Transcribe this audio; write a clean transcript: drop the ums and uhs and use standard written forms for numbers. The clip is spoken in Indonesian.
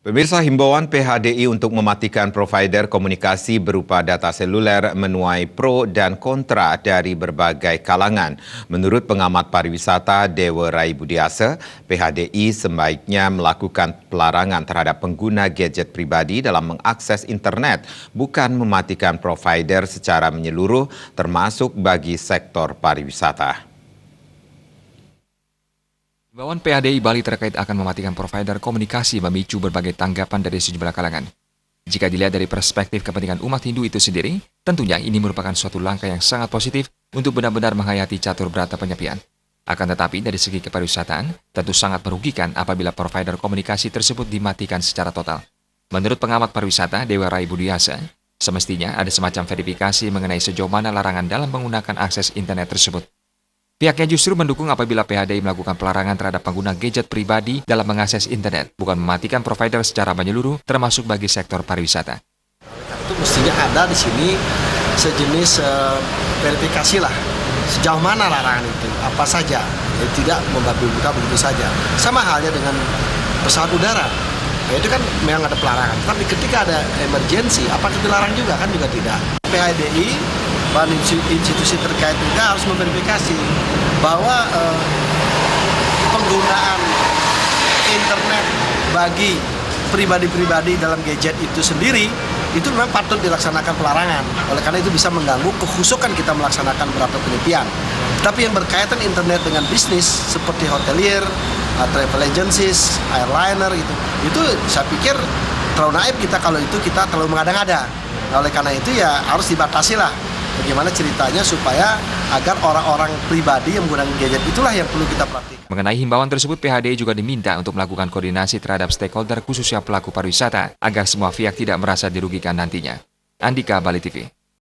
Pemirsa, himbauan PHDI untuk mematikan provider komunikasi berupa data seluler menuai pro dan kontra dari berbagai kalangan. Menurut pengamat pariwisata Dewa Rai Budiasa, PHDI sebaiknya melakukan pelarangan terhadap pengguna gadget pribadi dalam mengakses internet, bukan mematikan provider secara menyeluruh, termasuk bagi sektor pariwisata. Himbauan PHDI Bali terkait akan mematikan provider komunikasi memicu berbagai tanggapan dari sejumlah kalangan. Jika dilihat dari perspektif kepentingan umat Hindu itu sendiri, tentunya ini merupakan suatu langkah yang sangat positif untuk benar-benar menghayati catur berata penyepian. Akan tetapi dari segi kepariwisataan, tentu sangat merugikan apabila provider komunikasi tersebut dimatikan secara total. Menurut pengamat pariwisata Dewa Rai Budiasa, semestinya ada semacam verifikasi mengenai sejauh mana larangan dalam menggunakan akses internet tersebut. Pihaknya justru mendukung apabila PHDI melakukan pelarangan terhadap pengguna gadget pribadi dalam mengakses internet, bukan mematikan provider secara menyeluruh, termasuk bagi sektor pariwisata. Itu mestinya ada di sini sejenis verifikasi lah, sejauh mana larangan itu, apa saja, tidak membabi-buta begitu saja. Sama halnya dengan pesawat udara, itu kan memang ada pelarangan, tapi ketika ada emergensi, apakah dilarang juga? Kan juga tidak. PHDI dan institusi terkait juga harus memverifikasi bahwa penggunaan internet bagi pribadi-pribadi dalam gadget itu sendiri itu memang patut dilaksanakan pelarangan. Oleh karena itu bisa mengganggu kehusukan kita melaksanakan beberapa penyepian. Tapi yang berkaitan internet dengan bisnis seperti hotelier, travel agencies, airliner itu saya pikir terlalu naif kita kalau itu kita terlalu mengada-ngada. Nah, oleh karena itu ya harus dibatasi lah. Bagaimana ceritanya supaya agar orang-orang pribadi yang menggunakan gadget itulah yang perlu kita perhatikan. Mengenai himbauan tersebut, PHDI juga diminta untuk melakukan koordinasi terhadap stakeholder khususnya pelaku pariwisata agar semua pihak tidak merasa dirugikan nantinya. Andika, Bali TV.